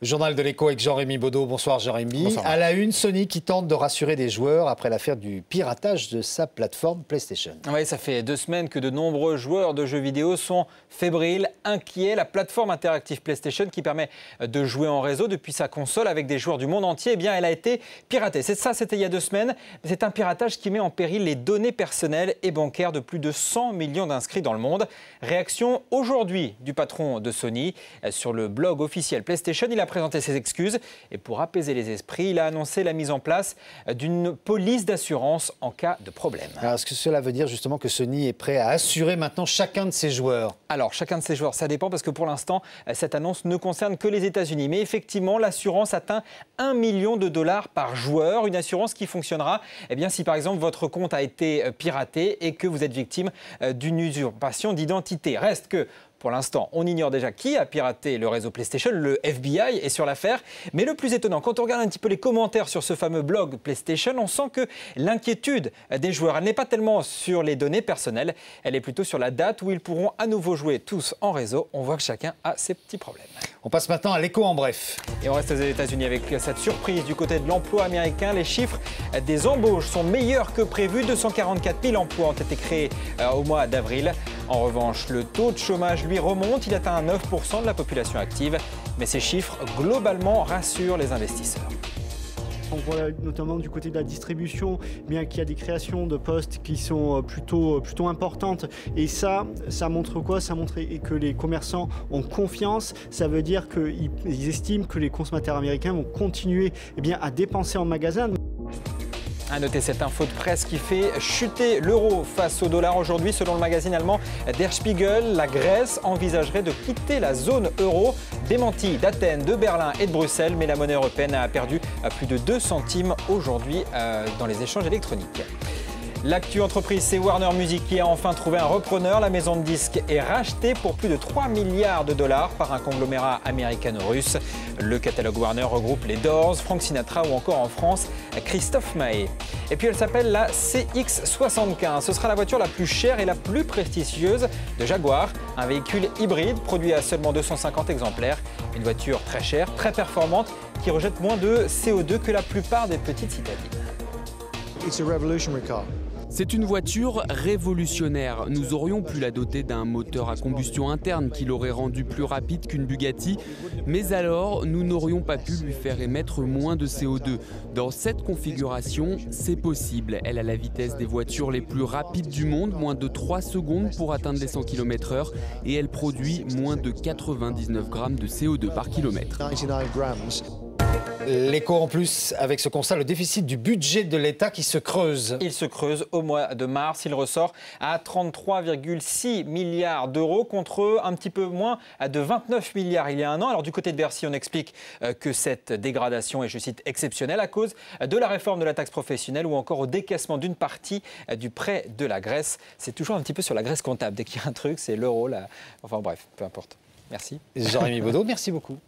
Le journal de l'écho avec Jean-Rémy Baudot. Bonsoir Jean-Rémy. Bonsoir. À la une, Sony qui tente de rassurer des joueurs après l'affaire du piratage de sa plateforme PlayStation. Oui, ça fait 2 semaines que de nombreux joueurs de jeux vidéo sont fébriles, inquiets. La plateforme interactive PlayStation qui permet de jouer en réseau depuis sa console avec des joueurs du monde entier, eh bien, elle a été piratée. C'était il y a 2 semaines. C'est un piratage qui met en péril les données personnelles et bancaires de plus de 100 millions d'inscrits dans le monde. Réaction aujourd'hui du patron de Sony sur le blog officiel PlayStation. Il a présenté ses excuses et pour apaiser les esprits, il a annoncé la mise en place d'une police d'assurance en cas de problème. Alors, est-ce que cela veut dire justement que Sony est prêt à assurer maintenant chacun de ses joueurs? Alors, chacun de ses joueurs, ça dépend parce que pour l'instant, cette annonce ne concerne que les États-Unis. Mais effectivement, l'assurance atteint 1 million de dollars par joueur. Une assurance qui fonctionnera si par exemple votre compte a été piraté et que vous êtes victime d'une usurpation d'identité. Reste que pour l'instant, on ignore déjà qui a piraté le réseau PlayStation. Le FBI est sur l'affaire. Mais le plus étonnant, quand on regarde un petit peu les commentaires sur ce fameux blog PlayStation, on sent que l'inquiétude des joueurs, elle n'est pas tellement sur les données personnelles, elle est plutôt sur la date où ils pourront à nouveau jouer tous en réseau. On voit que chacun a ses petits problèmes. On passe maintenant à l'écho en bref. Et on reste aux États-Unis avec cette surprise du côté de l'emploi américain. Les chiffres des embauches sont meilleurs que prévu. 244 000 emplois ont été créés au mois d'avril. En revanche, le taux de chômage, lui, remonte. Il atteint 9% de la population active. Mais ces chiffres, globalement, rassurent les investisseurs. On voit notamment du côté de la distribution qu'il y a des créations de postes qui sont plutôt importantes. Et ça montre quoi? Ça montre que les commerçants ont confiance. Ça veut dire qu'ils estiment que les consommateurs américains vont continuer à dépenser en magasin. À noter cette info de presse qui fait chuter l'euro face au dollar aujourd'hui. Selon le magazine allemand Der Spiegel, la Grèce envisagerait de quitter la zone euro. Démenti d'Athènes, de Berlin et de Bruxelles, mais la monnaie européenne a perdu plus de 2 centimes aujourd'hui dans les échanges électroniques. L'actu entreprise, c'est Warner Music qui a enfin trouvé un repreneur. La maison de disques est rachetée pour plus de 3 milliards de dollars par un conglomérat américano-russe. Le catalogue Warner regroupe les Doors, Frank Sinatra ou encore en France, Christophe Maé. Et puis elle s'appelle la CX-75. Ce sera la voiture la plus chère et la plus prestigieuse de Jaguar. Un véhicule hybride produit à seulement 250 exemplaires. Une voiture très chère, très performante, qui rejette moins de CO2 que la plupart des petites citadines. It's a revolutionary car. C'est une voiture révolutionnaire. Nous aurions pu la doter d'un moteur à combustion interne qui l'aurait rendue plus rapide qu'une Bugatti. Mais alors, nous n'aurions pas pu lui faire émettre moins de CO2. Dans cette configuration, c'est possible. Elle a la vitesse des voitures les plus rapides du monde, moins de 3 secondes pour atteindre les 100 km/h. Et elle produit moins de 99 grammes de CO2 par kilomètre. 99 grammes. L'écho en plus avec ce constat, le déficit du budget de l'État qui se creuse. Il se creuse au mois de mars. Il ressort à 33,6 milliards d'euros contre un petit peu moins de 29 milliards il y a un an. Alors du côté de Bercy, on explique que cette dégradation est, je cite, exceptionnelle à cause de la réforme de la taxe professionnelle ou encore au décaissement d'une partie du prêt de la Grèce. C'est toujours un petit peu sur la Grèce comptable. Dès qu'il y a un truc, c'est l'euro. Enfin bref, peu importe. Merci. Jean-Rémy Baudot, merci beaucoup.